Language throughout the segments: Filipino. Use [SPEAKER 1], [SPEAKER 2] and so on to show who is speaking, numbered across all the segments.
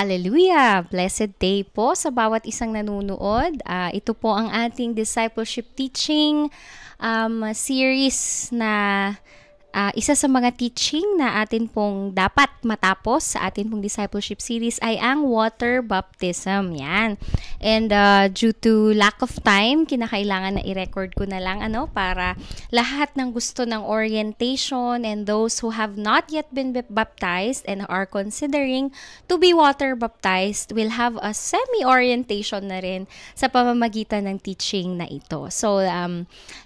[SPEAKER 1] Hallelujah! Blessed day po sa bawat isang nanunood. Ito po ang ating discipleship teaching series na isa sa mga teaching na atin pong dapat matapos sa atin pong discipleship series ay ang water baptism. Yan. And due to lack of time, kinakailangan na i-record ko na lang para lahat ng gusto ng orientation and those who have not yet been baptized and are considering to be water baptized will have a semi-orientation na rin sa pamamagitan ng teaching na ito. So,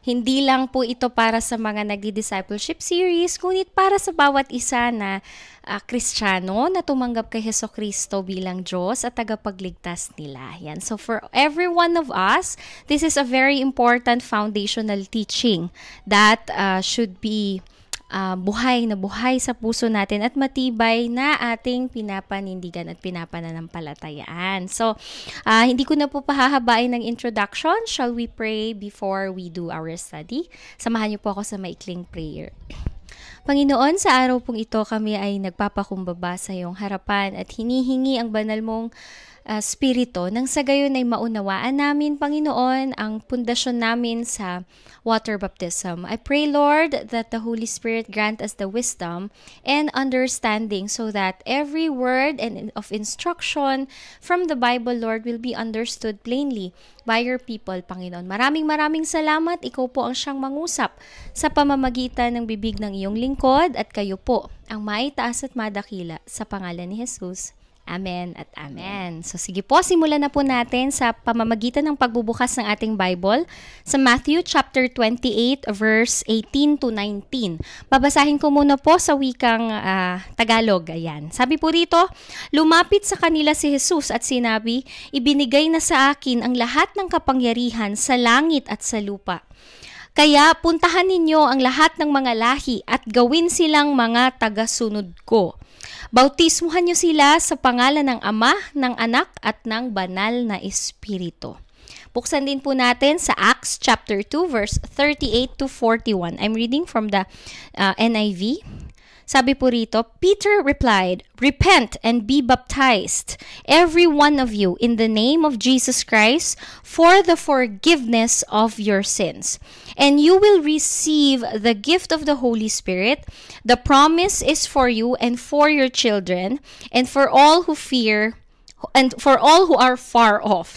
[SPEAKER 1] hindi lang po ito para sa mga nagdi-discipleship series, ngunit para sa bawat isa na Kristiyano na tumanggap kay Hesukristo bilang Diyos at tagapagligtas nila. Yan. So for every one of us, this is a very important foundational teaching that should be buhay na buhay sa puso natin at matibay na ating pinapanindigan at pinapananampalatayaan. So, hindi ko na po pahahabain ng introduction. Shall we pray before we do our study? Samahan niyo po ako sa maikling prayer. Panginoon, sa araw pong ito kami ay nagpapakumbaba sa iyong harapan at hinihingi ang banal mong Spirito nang sa gayon ay maunawaan namin, Panginoon, ang pundasyon namin sa water baptism. I pray, Lord, that the Holy Spirit grant us the wisdom and understanding so that every word and of instruction from the Bible, Lord, will be understood plainly by your people, Panginoon. Maraming salamat. Ikaw po ang siyang mangusap sa pamamagitan ng bibig ng iyong lingkod at kayo po ang maitaas at madakila sa pangalan ni Jesus. Amen at amen. So sige po, simulan na po natin sa pamamagitan ng pagbubukas ng ating Bible sa Matthew chapter 28 verse 18 to 19. Babasahin ko muna po sa wikang Tagalog. Ayan. Sabi po rito, lumapit sa kanila si Jesus at sinabi, ibinigay na sa akin ang lahat ng kapangyarihan sa langit at sa lupa. Kaya puntahan ninyo ang lahat ng mga lahi at gawin silang mga tagasunod ko. Bautismuhan niyo sila sa pangalan ng Ama, ng Anak, at ng Banal na Espiritu. Buksan din po natin sa Acts chapter 2 verse 38 to 41. I'm reading from the NIV. Sabi po rito, Peter replied, repent and be baptized, every one of you, in the name of Jesus Christ, for the forgiveness of your sins. And you will receive the gift of the Holy Spirit. The promise is for you and for your children, and for all who fear, and for all who are far off,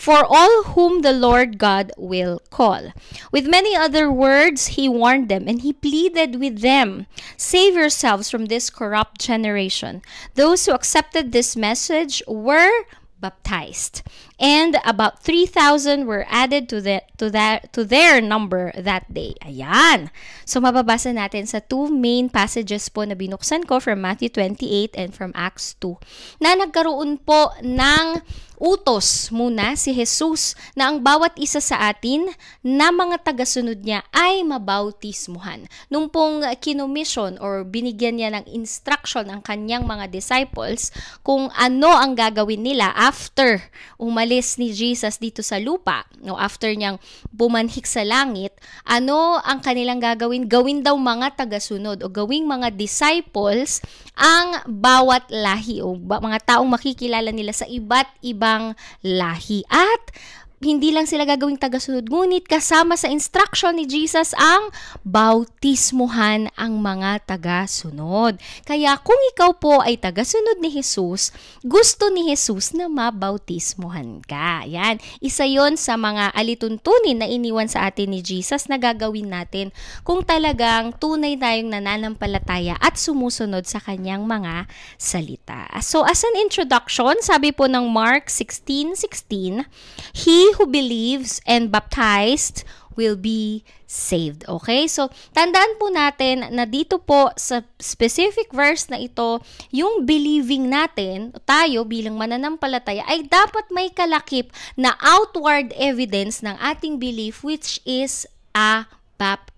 [SPEAKER 1] for all whom the Lord God will call. With many other words, he warned them, and he pleaded with them, save yourselves from this corrupt generation. Those who accepted this message were baptized, and about 3,000 were added to their number that day. Ayan. So mababasa natin sa two main passages po na binuksan ko from Matthew 28 and from Acts 2 na nagkaroon po ng utos muna si Jesus na ang bawat isa sa atin na mga tagasunod niya ay mabautismuhan. Nung pong kinomission or binigyan niya ng instruction ang kanyang mga disciples kung ano ang gagawin nila after umalis ni Jesus dito sa lupa, no, after niyang bumanhik sa langit, ano ang kanilang gagawin? Gawin daw mga tagasunod o gawing mga disciples ang bawat lahi o mga taong makikilala nila sa iba't ibang lahi. At hindi lang sila gagawing tagasunod, ngunit kasama sa instruction ni Jesus ang bautismuhan ang mga tagasunod. Kaya kung ikaw po ay tagasunod ni Jesus, gusto ni Jesus na mabautismuhan ka. Yan. Isa yon sa mga alituntunin na iniwan sa atin ni Jesus na gagawin natin kung talagang tunay tayong nananampalataya at sumusunod sa kanyang mga salita. So as an introduction, sabi po ng Mark 16:16, He who believes and baptized will be saved. Okay? So, tandaan po natin na dito po sa specific verse na ito, yung believing natin, tayo bilang mananampalataya, ay dapat may kalakip na outward evidence ng ating belief, which is a baptism.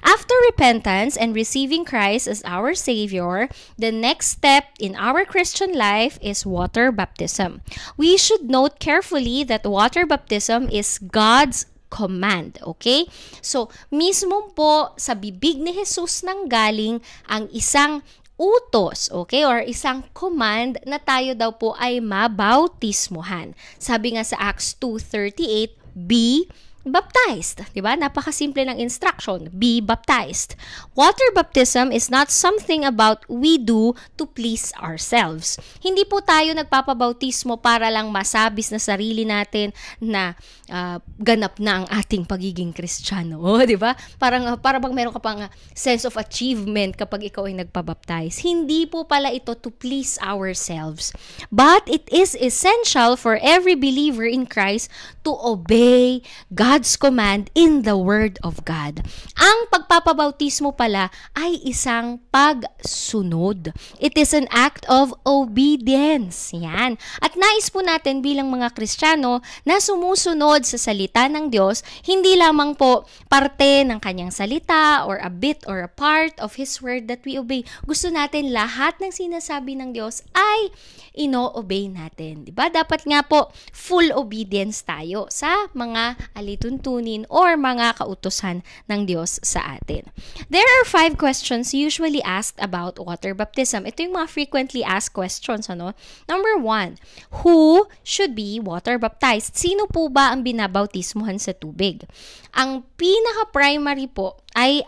[SPEAKER 1] After repentance and receiving Christ as our Savior, the next step in our Christian life is water baptism. We should note carefully that water baptism is God's command, okay? So, mismo po sa bibig ni Jesus nanggaling ang isang utos, okay, or isang command na tayo daw po ay mabautismuhan. Sabi nga sa Acts 2:38, be baptized. Diba? Napakasimple ng instruction. Be baptized. Water baptism is not something about we do to please ourselves. Hindi po tayo nagpapabautismo para lang masabis na sarili natin na ganap na ang ating pagiging Kristiyano. Diba? Para bang meron ka pang sense of achievement kapag ikaw ay nagpabaptize. Hindi po pala ito to please ourselves. But it is essential for every believer in Christ to obey God's command in the Word of God. Ang pagpapabautismo pala ay isang pagsunod. It is an act of obedience. Yan. At nais po natin bilang mga Kristiyano na sumusunod sa salita ng Diyos, hindi lamang po parte ng kanyang salita or a bit or a part of His Word that we obey. Gusto natin lahat ng sinasabi ng Diyos ay ino-obey natin. Diba? Dapat nga po full obedience tayo sa mga alituntunin or mga kautusan ng Diyos sa atin. There are 5 questions usually asked about water baptism. Ito yung mga frequently asked questions. Ano? Number 1, who should be water baptized? Sino po ba ang binabautismuhan sa tubig? Ang pinaka-primary po ay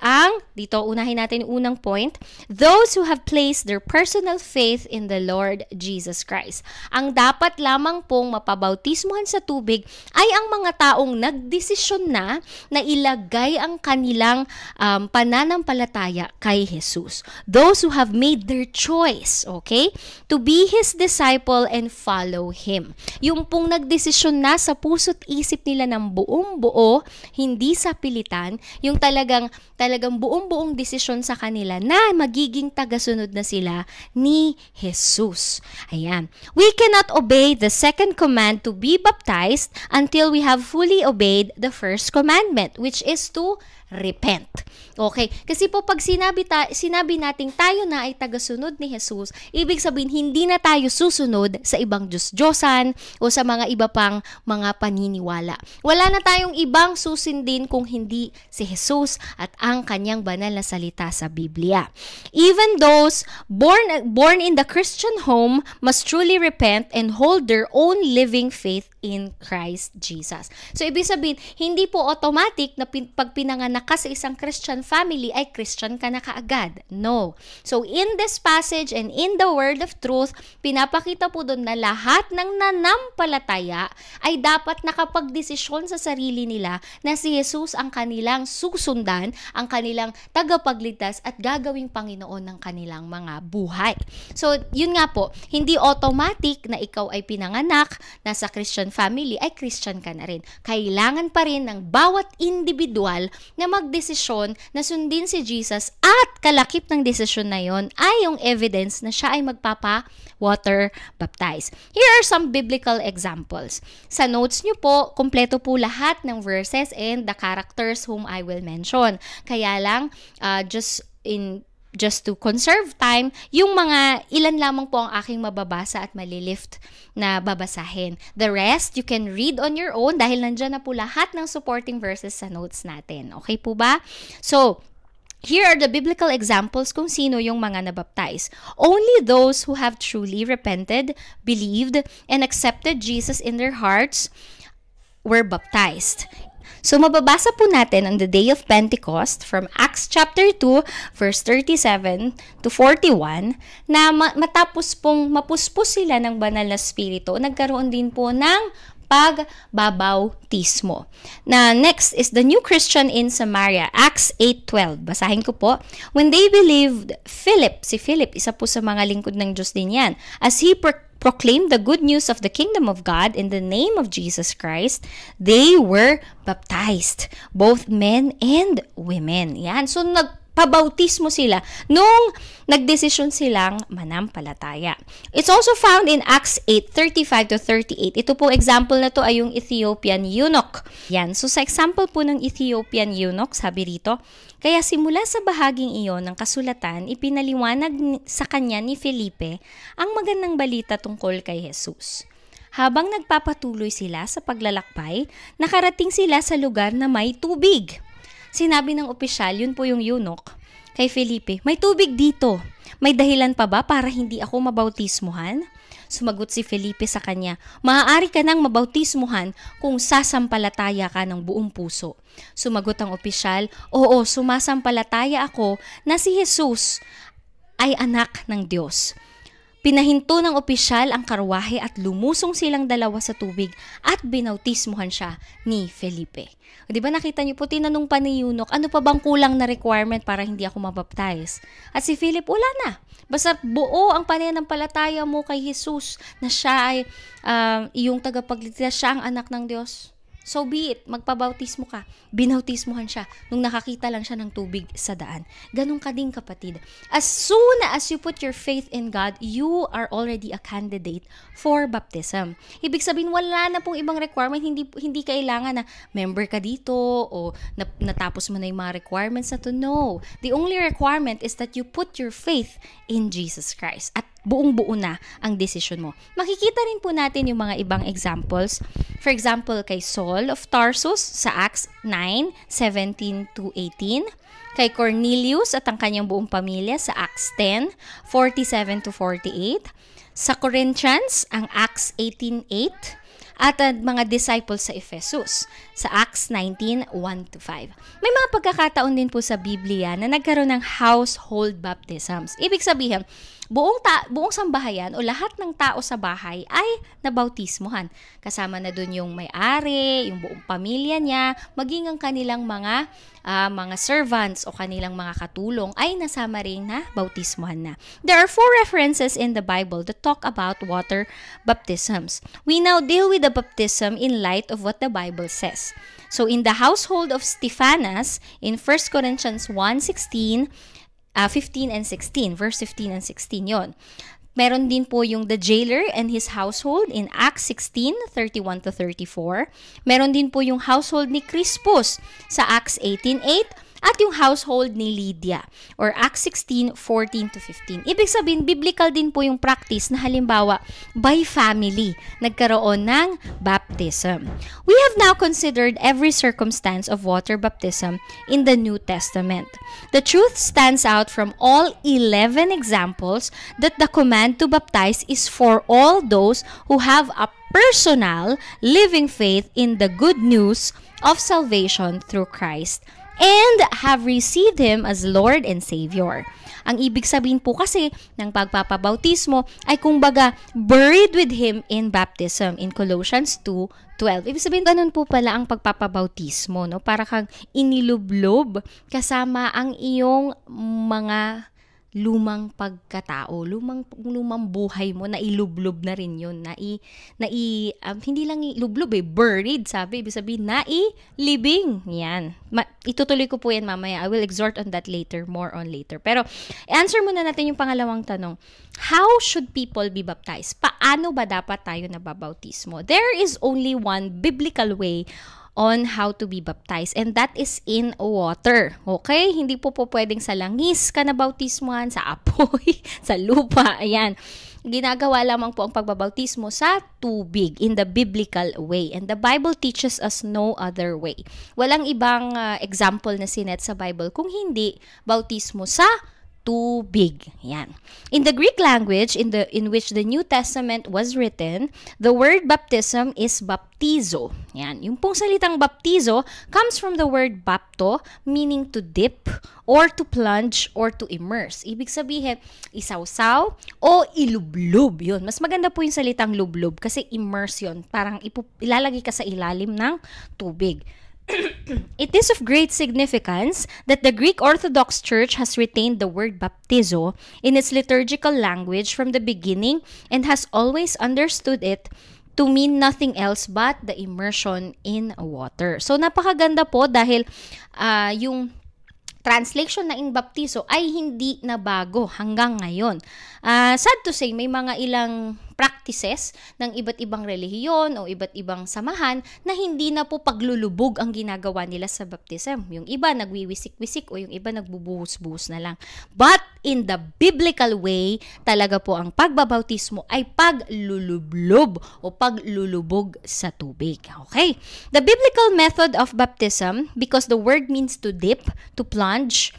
[SPEAKER 1] dito unahin natin yung unang point, those who have placed their personal faith in the Lord Jesus Christ. Ang dapat lamang pong mapabautismuhan sa tubig ay ang mga taong nagdesisyon na ilagay ang kanilang pananampalataya kay Jesus. Those who have made their choice, okay, to be His disciple and follow Him. Yung pong nagdesisyon na sa puso't isip nila ng buong buo, hindi sa pilitan, yung talagang buong-buong desisyon sa kanila na magiging tagasunod na sila ni Jesus. Ayan. We cannot obey the second command to be baptized until we have fully obeyed the first commandment, which is to repent. Okay? Kasi po pag sinabi nating tayo na ay tagasunod ni Jesus, ibig sabihin hindi na tayo susunod sa ibang Diyos-Diyosan o sa mga iba pang mga paniniwala. Wala na tayong ibang susundin kung hindi si Jesus at ang kanyang banal na salita sa Biblia. Even those born in the Christian home must truly repent and hold their own living faith in Christ Jesus. So, ibig sabihin, hindi po automatic na pag pinanganak ka sa isang Christian family ay Christian ka na kaagad. No. So, in this passage and in the word of truth, pinapakita po doon na lahat ng nanampalataya ay dapat nakapagdesisyon sa sarili nila na si Jesus ang kanilang susundan, ang kanilang tagapagligtas at gagawing Panginoon ng kanilang mga buhay. So, yun nga po, hindi automatic na ikaw ay pinanganak na sa Christian family ay Christian ka na rin. Kailangan pa rin ng bawat individual na magdesisyon na sundin si Jesus at kalakip ng desisyon na yon ay yung evidence na siya ay magpapa-water baptize. Here are some biblical examples. Sa notes nyo po, kumpleto po lahat ng verses and the characters whom I will mention. Kaya lang, just to conserve time, yung mga ilan lamang po ang aking mababasa at malilift na babasahin. The rest, you can read on your own dahil nandyan na po lahat ng supporting verses sa notes natin. Okay po ba? So, here are the biblical examples kung sino yung mga nabaptize. Only those who have truly repented, believed, and accepted Jesus in their hearts were baptized. So, mababasa po natin on the day of Pentecost from Acts chapter 2, verse 37 to 41, na matapos pong mapuspos sila ng banal na spirito, nagkaroon din po ng pagbabautismo. Na next is the new Christian in Samaria, Acts 8:12. Basahin ko po. When they believed, si Philip, isa po sa mga lingkod ng Diyos din yan, as he proclaimed the good news of the kingdom of God in the name of Jesus Christ, they were baptized, both men and women. Yan. So, nagpabautismo sila nung nagdesisyon silang manampalataya. It's also found in Acts 8:35 to 38. Ito po example na to ay yung Ethiopian eunuch. Yan. So, sa example po ng Ethiopian eunuch, sabi rito, kaya simula sa bahaging iyon ng kasulatan, ipinaliwanag sa kanya ni Felipe ang magandang balita tungkol kay Jesus. Habang nagpapatuloy sila sa paglalakbay, nakarating sila sa lugar na may tubig. Sinabi ng opisyal, yun po yung eunuch, kay Felipe, may tubig dito. May dahilan pa ba para hindi ako mabautismuhan? Sumagot si Felipe sa kanya, maaari ka nang mabautismuhan kung sasampalataya ka ng buong puso. Sumagot ang opisyal, oo, sumasampalataya ako na si Jesus ay anak ng Diyos. Pinahinto ng opisyal ang karwahe at lumusong silang dalawa sa tubig at binautismuhan siya ni Felipe. Di ba nakita niyo po, tinanong pa ni Eunuch, ano pa bang kulang na requirement para hindi ako mabaptize? At si Philip, wala na. Basta buo ang pananampalataya mo kay Jesus na siya ay iyong tagapagligtas, siya ang anak ng Diyos. So be it, magpabautismo ka. Binautismuhan siya nung nakakita lang siya ng tubig sa daan. Ganun ka din, kapatid. As soon as you put your faith in God, you are already a candidate for baptism. Ibig sabihin, wala na pong ibang requirement. Hindi kailangan na member ka dito o natapos mo na yung mga requirements na to. No. The only requirement is that you put your faith in Jesus Christ. At buong-buo na ang decision mo. Makikita rin po natin yung mga ibang examples. For example, kay Saul of Tarsus sa Acts 9:17-18. Kay Cornelius at ang kanyang buong pamilya sa Acts 10:47-48. Sa Corinthians, ang Acts 18:8. At mga disciples sa Ephesus sa Acts 19:1-5. May mga pagkakataon din po sa Biblia na nagkaroon ng household baptisms. Ibig sabihin, buong sambahayan o lahat ng tao sa bahay ay nabautismuhan. Kasama na dun yung may-ari, yung buong pamilya niya, maging ang kanilang mga servants o kanilang mga katulong ay nasama rin na bautismuhan na. There are 4 references in the Bible that talk about water baptisms. We now deal with the baptism in light of what the Bible says. So in the household of Stephanas, in 1 Corinthians 1:15 and 16, verse 15 and 16 yon. Meron din po yung the jailer and his household in Acts 16:31-34. Meron din po yung household ni Crispus sa Acts 18:8 at yung household ni Lydia or Acts 16:14-15. Ibig sabihin, biblical din po yung practice na halimbawa by family nagkaroon ng baptism. We have now considered every circumstance of water baptism in the New Testament. The truth stands out from all 11 examples that the command to baptize is for all those who have a personal living faith in the good news of salvation through Christ and have received Him as Lord and Savior. Ang ibig sabihin po kasi ng pagpapabautismo ay kumbaga buried with Him in baptism in Colossians 2:12. Ibig sabihin, ganun po pala ang pagpapabautismo, no? Para kang inilublob kasama ang iyong mga lumang pagkatao, lumang buhay mo, na ilublob na rin yun, hindi lang ilublob buried, sabi, ibig sabihin, nailibing, yan. Itutuloy ko po yan mamaya, I will exhort on that later, more on later. Pero, answer muna natin yung pangalawang tanong, how should people be baptized? Paano ba dapat tayo nababautismo? There is only one biblical way on how to be baptized, and that is in water. Okay? Hindi po pwedeng sa langis ka na bautismuhan, sa apoy, sa lupa. Ayan. Ginagawa lamang po ang pagbabautismo sa tubig in the biblical way. And the Bible teaches us no other way. Walang ibang example na sinet sa Bible kung hindi bautismo sa tubig. Yan. In the Greek language in which the New Testament was written, the word baptism is baptizo. Yan. Yung pong salitang baptizo comes from the word bapto, meaning to dip or to plunge or to immerse. Ibig sabihin, isawsaw o ilublob. Yun. Mas maganda po yung salitang lublob kasi immerse yun. Parang ilalagay ka sa ilalim ng tubig. It is of great significance that the Greek Orthodox Church has retained the word baptizo in its liturgical language from the beginning and has always understood it to mean nothing else but the immersion in water. So napakaganda po dahil yung translation na in baptizo ay hindi na bago hanggang ngayon. Sad to say, may mga ilang practices ng iba't ibang relihiyon o iba't ibang samahan na hindi na po paglulubog ang ginagawa nila sa baptism. Yung iba nagwiwisik-wisik o yung iba nagbubuhos-buhos na lang. But in the biblical way, talaga po ang pagbabautismo ay paglulublob o paglulubog sa tubig. Okay? The biblical method of baptism, because the word means to dip, to plunge,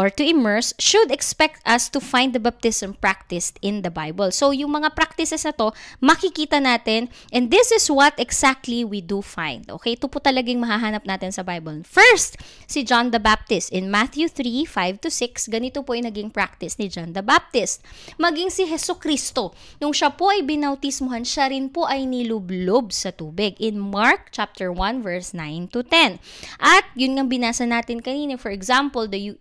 [SPEAKER 1] or to immerse should expect us to find the baptism practiced in the Bible. So, yung mga practices na to, makikita natin, and this is what exactly we do find. Okay? Ito po talagang mahahanap natin sa Bible. First, si John the Baptist. In Matthew 3, 5-6, ganito po yung naging practice ni John the Baptist. Maging si Jesucristo, nung siya po ay binautismuhan, siya rin po ay nilublob sa tubig. In Mark chapter 1, verse 9-10. At, yun nga binasa natin kanina, for example, the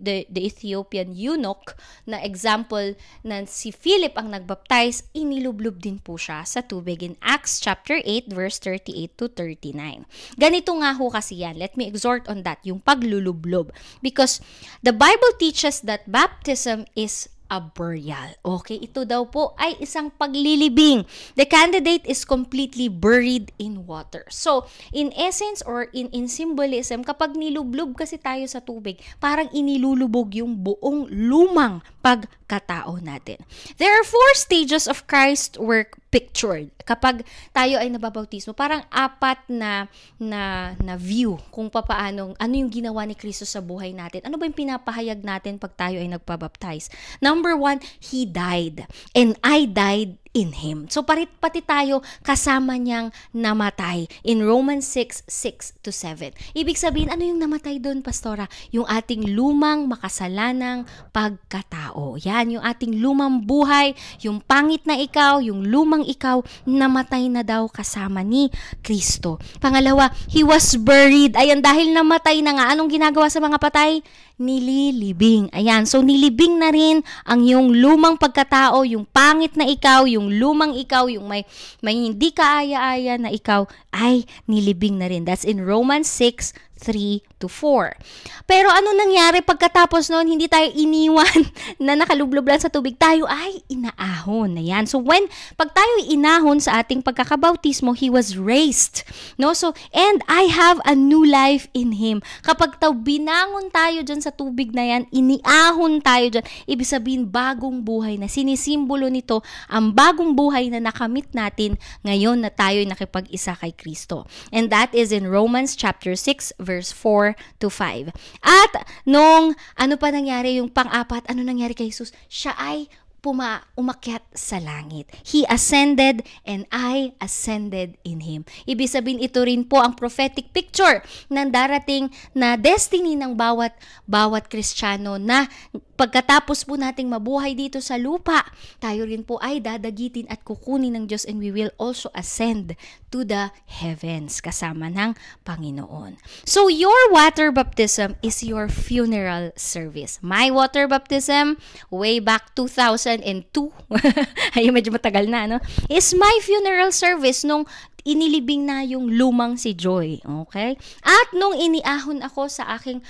[SPEAKER 1] Ethiopian eunuch na example na si Philip ang nagbaptize, inilublob din po siya sa tubig in Acts chapter 8 verse 38-39. Ganito nga ho kasi yan. Let me exhort on that, yung paglulublob. Because the Bible teaches that baptism is a burial. Okay, ito daw po ay isang paglilibing. The candidate is completely buried in water. So, in essence or in symbolism, kapag nilublob kasi tayo sa tubig, parang inilulubog yung buong lumang pagkatao natin. There are 4 stages of Christ's work pictured. Kapag tayo ay nababautismo, parang 4 na view kung papaano, ano yung ginawa ni Kristo sa buhay natin. Ano ba yung pinapahayag natin pag tayo ay nagpabaptize? Number 1, He died. And I died in Him. So, pati tayo kasama niyang namatay. In Romans 6, 6-7. Ibig sabihin, ano yung namatay doon, Pastora? Yung ating lumang makasalanang pagkatao. Yan, yung ating lumang buhay, yung pangit na ikaw, yung lumang ikaw, namatay na daw kasama ni Kristo. Pangalawa, He was buried. Ayan, dahil namatay na nga, anong ginagawa sa mga patay? Nililibing. Ayan, so nilibing na rin ang yung lumang pagkatao, yung pangit na ikaw, yung lumang ikaw, yung may hindi kaaya-aya na ikaw, ay nilibing na rin. That's in Romans 6, 3-4. Pero ano nangyari pagkatapos noon, hindi tayo iniwan na nakalublob lang sa tubig, tayo ay inaahon. Ayan. So pag tayo inahon sa ating pagkakabautismo, He was raised. No? So, and I have a new life in Him. Kapag binangon tayo dyan sa tubig na yan, iniahon tayo dyan, ibig sabihin bagong buhay na sinisimbolo nito, ang bagong buhay na nakamit natin ngayon na tayo nakipag-isa kay Kristo. And that is in Romans chapter 6, verse 4-5. At nung ano pa nangyari, yung pang-4, ano nangyari kay Jesus? Siya ay umakyat sa langit. He ascended and I ascended in Him. Ibig sabihin, ito rin po ang prophetic picture ng darating na destiny ng bawat Kristiyano na pagkatapos po nating mabuhay dito sa lupa, tayo rin po ay dadagitin at kukunin ng Diyos, and we will also ascend to the heavens kasama ng Panginoon. So, your water baptism is your funeral service. My water baptism, way back 2002, ay medyo matagal na, no? Is my funeral service nung inilibing na yung lumang si Joy. Okay? At nung iniahon ako sa aking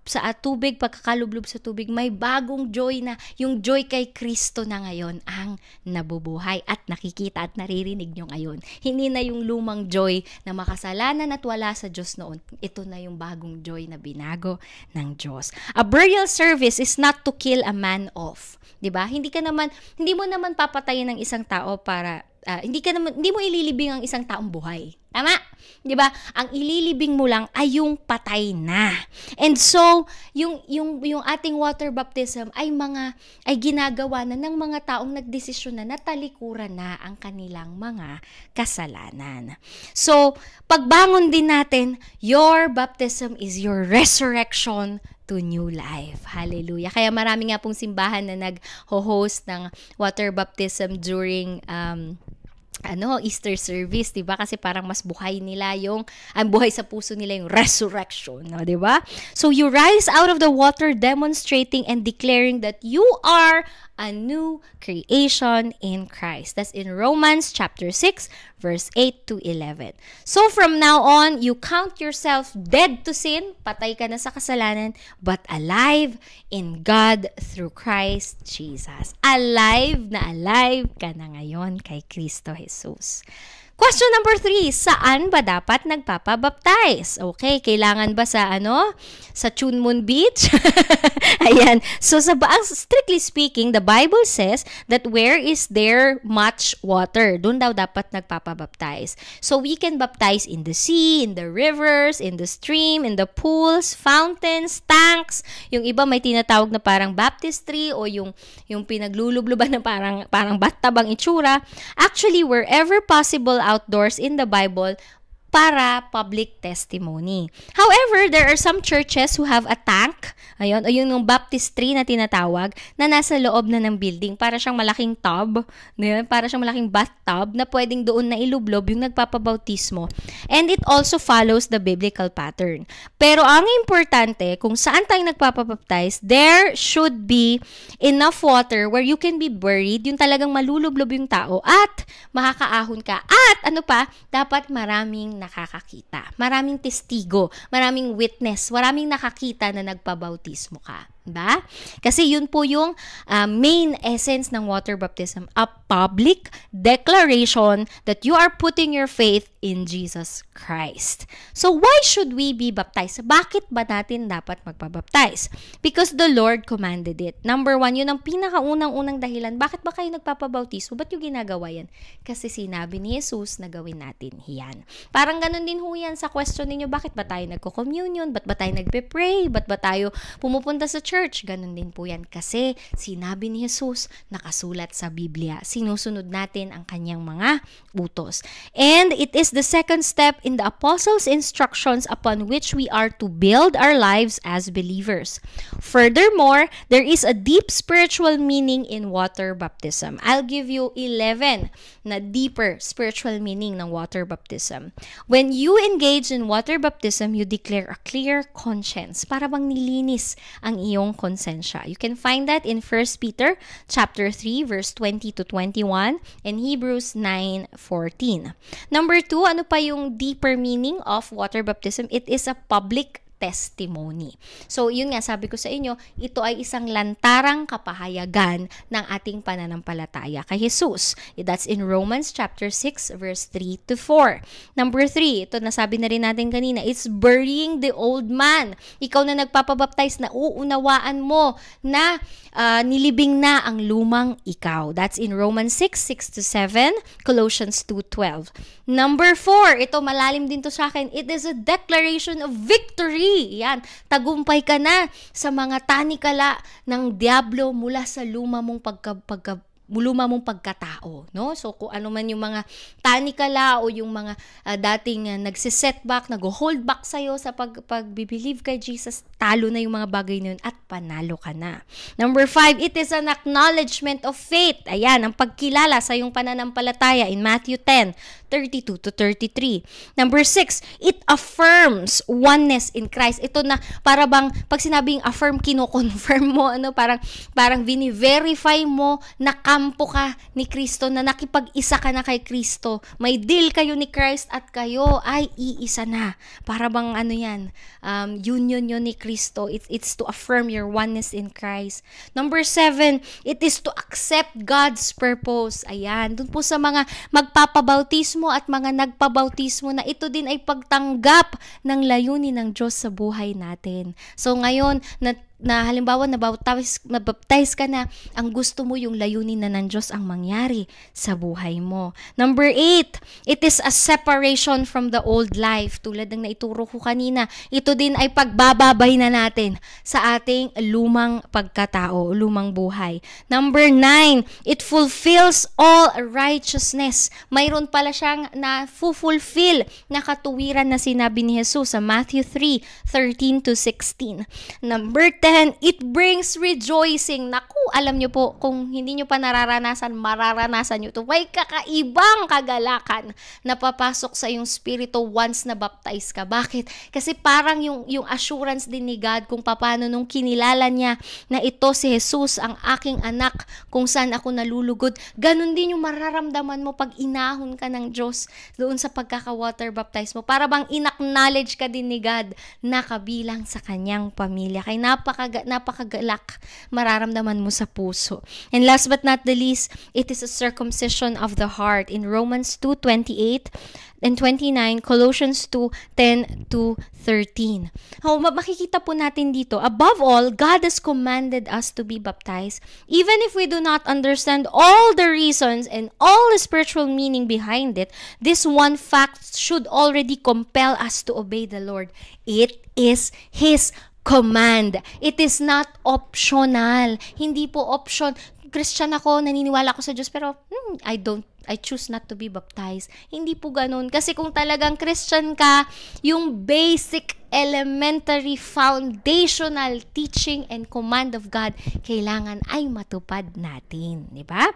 [SPEAKER 1] sa tubig, pagkakalublob sa tubig, may bagong joy na, yung joy kay Kristo na ngayon ang nabubuhay at nakikita at naririnig nyo ngayon. Hindi na yung lumang joy na makasalanan at wala sa Diyos noon. Ito na yung bagong joy na binago ng Diyos. A burial service is not to kill a man off. 'Di ba? Hindi mo naman papatayin ng isang tao para hindi mo ililibing ang isang taong buhay. Tama? 'Di ba? Ang ililibing mo lang ay yung patay na. And so, yung ating water baptism ay ginagawa na ng mga taong nagdesisyon na talikuran na ang kanilang mga kasalanan. So, pagbangon din natin, your baptism is your resurrection to new life. Hallelujah. Kaya marami nga pong simbahan na nag-host ng water baptism during Easter service, 'di ba? Kasi parang mas buhay nila ang buhay sa puso nila yung resurrection, no, 'di ba? So you rise out of the water demonstrating and declaring that you are a new creation in Christ. That's in Romans chapter 6 verse 8-11. So from now on, you count yourself dead to sin, patay ka na sa kasalanan, but alive in God through Christ Jesus. Alive na alive ka na ngayon kay Kristo Jesus. Question number 3, saan ba dapat nagpapabaptize? Okay, kailangan ba sa Sa Chunmun Beach? Ayan. So strictly speaking, the Bible says that where is there much water, doon daw dapat nagpapabaptize. So we can baptize in the sea, in the rivers, in the stream, in the pools, fountains, tanks. Yung iba may tinatawag na parang baptistry o yung pinaglulubluban na parang bathtub ang itsura. Actually, wherever possible outdoors in the Bible, para public testimony. However, there are some churches who have a tank, ayun, o yung baptistry na tinatawag, na nasa loob na ng building. Para siyang malaking tub, para siyang malaking bathtub na pwedeng doon na ilublob yung nagpapabautismo. And it also follows the biblical pattern. Pero ang importante, kung saan tayo nagpapabaptize, there should be enough water where you can be buried, yung talagang malulublob yung tao, at makakaahon ka. At dapat maraming nakakakita. Maraming testigo, maraming witness, maraming nakakita na nagpabautismo ka. Diba? Kasi yun po yung main essence ng water baptism, a public declaration that you are putting your faith in Jesus Christ. So why should we be baptized? Bakit ba natin dapat magpabaptize? Because the Lord commanded it. Number 1, yun ang pinakaunang-unang dahilan. Bakit ba kayo nagpapabautismo? Ba't yung ginagawa yan? Kasi sinabi ni Jesus na gawin natin yan. Parang ganun din ho yan sa question ninyo, bakit ba tayo nagko-communion? Ba't ba tayo nagpe-pray? Ba't ba tayo pumupunta sa church? Ganun din po yan. Kasi sinabi ni Jesus, nakasulat sa Biblia. Sinusunod natin ang kanyang mga utos. And it is the second step in the apostles' instructions upon which we are to build our lives as believers. Furthermore, there is a deep spiritual meaning in water baptism. I'll give you 11 na deeper spiritual meaning ng water baptism. When you engage in water baptism, you declare a clear conscience. Para bang nilinis ang iyong konsensya. You can find that in 1 Peter chapter 3 verse 20 to 21 and Hebrews 9:14. Number 2, ano pa yung deeper meaning of water baptism? It is a public testimony. So, yun nga, sabi ko sa inyo, ito ay isang lantarang kapahayagan ng ating pananampalataya kay Jesus. That's in Romans chapter 6 verse 3 to 4. Number 3, ito nasabi na rin natin kanina, it's burying the old man. Ikaw na nagpapabaptize, na uunawaan mo na nilibing na ang lumang ikaw. That's in Romans 6 to 7, Colossians 2:12. Number 4, ito malalim din to sa akin, it is a declaration of victory. Yan, tagumpay ka na sa mga tanikala ng diablo mula sa luma mong pagkatao, no? So kung ano man yung mga tanikala o yung mga dating nagsisetback, nag-hold back sa'yo sa pag-believe kay Jesus, talo na yung mga bagay na yun at panalo ka na. Number 5, it is an acknowledgement of faith. Ayan, ang pagkilala sa iyong pananampalataya in Matthew 10:32 to 33. Number 6, it affirms oneness in Christ. Ito na, para bang, pag sinabing affirm, kino-confirm mo, parang vini-verify mo na kampo ka ni Kristo, na nakipag-isa ka na kay Kristo. May deal kayo ni Christ at kayo ay iisa na. Para bang union yun ni Kristo. It's to affirm your oneness in Christ. Number 7, it is to accept God's purpose. Ayan, dun po sa mga magpapabautismo at mga nagpabautismo na ito din ay pagtanggap ng layunin ng Diyos sa buhay natin. So ngayon, na halimbawa nabaptize ka na, ang gusto mo yung layunin na ng Diyos ang mangyari sa buhay mo. Number 8, it is a separation from the old life. Tulad ng naituro ko kanina, ito din ay pagbababay na natin sa ating lumang pagkatao, lumang buhay. Number 9, it fulfills all righteousness. Mayroon pala siyang na-fulfill na katuwiran na sinabi ni Jesus sa Matthew 3:13 to 16. Number 10, it brings rejoicing. Naku, alam nyo po, kung hindi nyo pa mararanasan nyo ito. May kakaibang kagalakan na papasok sa iyong spirito once na baptize ka. Bakit? Kasi parang yung assurance din ni God kung paano nung kinilala niya na ito si Jesus, ang aking anak, kung saan ako nalulugod. Ganon din yung mararamdaman mo pag inahon ka ng Diyos doon sa pagkaka-water baptize mo. Para bang in-acknowledge ka din ni God na kabilang sa kanyang pamilya. Kaya napakagalak mararamdaman mo sa puso. And last but not the least, it is a circumcision of the heart in Romans 2:28 and 29, Colossians 2:10 to 13. Makikita po natin dito, above all, God has commanded us to be baptized, even if we do not understand all the reasons and all the spiritual meaning behind it. This one fact should already compel us to obey the Lord. It is His command. It is not optional. Hindi po option. Christian ako, naniniwala ako sa Diyos, pero I choose not to be baptized. Hindi po ganun. Kasi kung talagang Christian ka, yung basic, elementary, foundational teaching and command of God, kailangan ay matupad natin. Diba?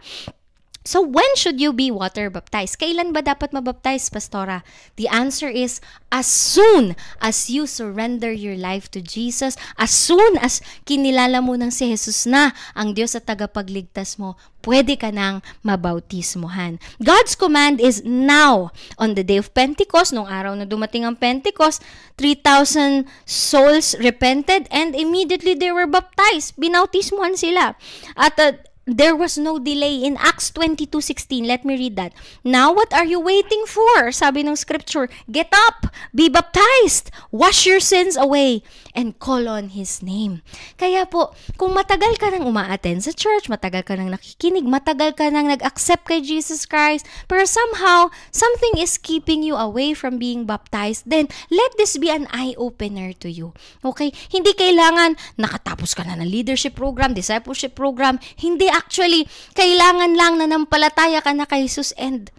[SPEAKER 1] So, when should you be water baptized? Kailan ba dapat mabaptize, Pastora? The answer is, as soon as you surrender your life to Jesus, as soon as kinilala mo ng si Jesus na ang Diyos at tagapagligtas mo, pwede ka nang mabautismohan. God's command is now. On the day of Pentecost, nung araw na dumating ang Pentecost, 3,000 souls repented and immediately they were baptized. Binautismohan sila. At there was no delay in Acts 22:16. Let me read that. Now, what are you waiting for? Sabi ng scripture, get up, be baptized, wash your sins away, and call on His name. Kaya po, kung matagal ka nang uma-attend sa church, matagal ka nang nakikinig, matagal ka nang nag-accept kay Jesus Christ, pero somehow, something is keeping you away from being baptized, then let this be an eye-opener to you. Okay? Hindi kailangan nakatapos ka na ng leadership program, discipleship program. Hindi, actually, kailangan lang na nampalataya ka na kay Jesus and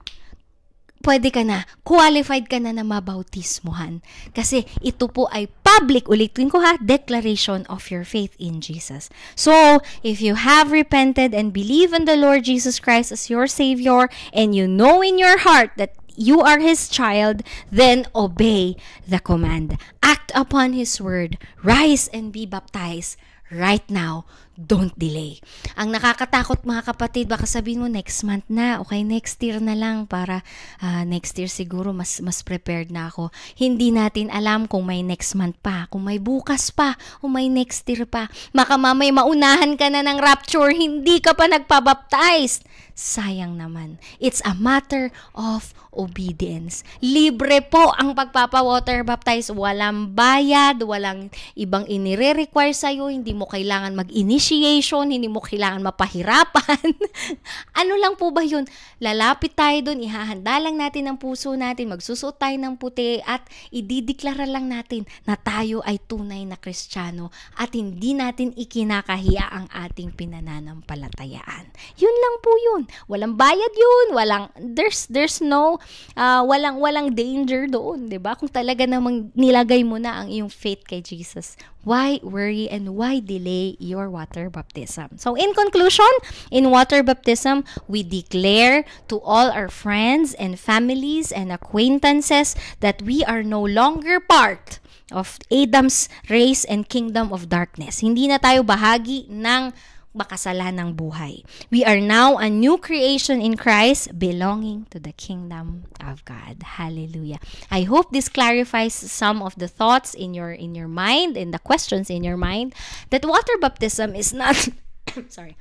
[SPEAKER 1] pwede ka na, qualified ka na mabautismohan. Kasi ito po ay public, ulitin ko ha, declaration of your faith in Jesus. So, if you have repented and believe in the Lord Jesus Christ as your Savior, and you know in your heart that you are His child, then obey the command. Act upon His word. Rise and be baptized right now. Don't delay. Ang nakakatakot mga kapatid, baka sabihin mo next month na, okay, next year na lang para next year siguro mas prepared na ako. Hindi natin alam kung may next month pa, kung may bukas pa, kung may next year pa. Baka mamay maunahan ka na ng rapture, hindi ka pa nagpabaptize. Sayang naman. It's a matter of obedience. Libre po ang pagpapa-water baptize. Walang bayad, walang ibang inire-require sa'yo, hindi mo kailangan mag-initiation, hindi mo kailangan mapahirapan. Ano lang po ba yun? Lalapit tayo dun, ihahanda lang natin ang puso natin, magsusuot tayo ng puti at idideklara lang natin na tayo ay tunay na Kristiyano at hindi natin ikinakahiya ang ating pinananampalatayaan. Yun lang po yun. Walang bayad yun, there's no walang danger doon, 'di ba? Kung talaga namang nilagay mo na ang iyong faith kay Jesus, why worry and why delay your water baptism? So in conclusion, in water baptism, we declare to all our friends and families and acquaintances that we are no longer part of Adam's race and kingdom of darkness. Hindi na tayo bahagi ng makasalanang buhay. We are now a new creation in Christ, belonging to the kingdom of God. Hallelujah. I hope this clarifies some of the thoughts in your mind and the questions in your mind that water baptism is not sorry.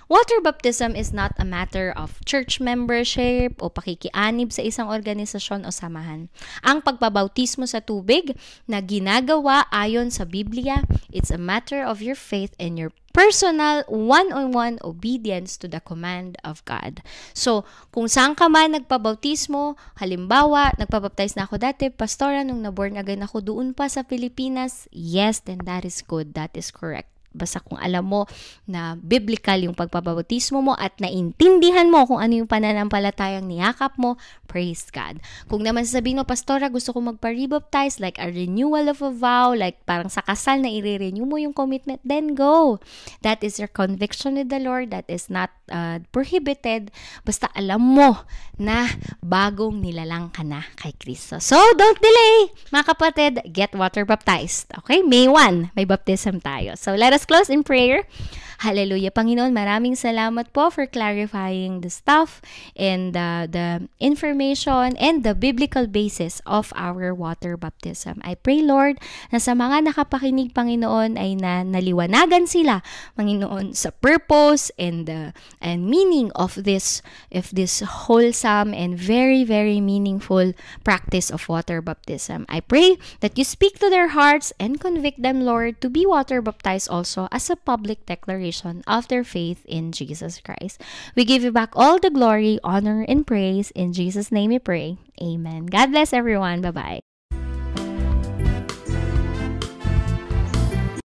[SPEAKER 1] Water baptism is not a matter of church membership o pakikianib sa isang organisasyon o samahan. Ang pagbabautismo sa tubig na ginagawa ayon sa Biblia, it's a matter of your faith and your personal one-on-one obedience to the command of God. So, kung saan ka man nagpabautismo, halimbawa, nagpabaptize na ako dati, pastora, nung naborn again ako doon pa sa Pilipinas, yes, then that is good, that is correct. Basta kung alam mo na biblical yung pagpapabautismo mo at naintindihan mo kung ano yung pananampalatayang niyakap mo, praise God. Kung naman sasabihin mo, pastora, gusto ko magpa-rebaptize, like a renewal of a vow, like parang sa kasal na i-renew mo yung commitment, then go. That is your conviction with the Lord. That is not prohibited. Basta alam mo na bagong nilalang ka na kay Kristo. So, don't delay. Mga kapatid, get water baptized. Okay? May 1, may baptism tayo. So, let us close in prayer. Hallelujah. Panginoon, maraming salamat po for clarifying the stuff and the information and the biblical basis of our water baptism. I pray, Lord, na sa mga nakapakinig, Panginoon, ay naliwanagan sila, Panginoon, sa purpose and meaning of this wholesome and very, very meaningful practice of water baptism. I pray that you speak to their hearts and convict them, Lord, to be water baptized also as a public declaration of their faith in Jesus Christ. We give you back all the glory, honor, and praise. In Jesus' name we pray. Amen. God bless everyone. Bye-bye.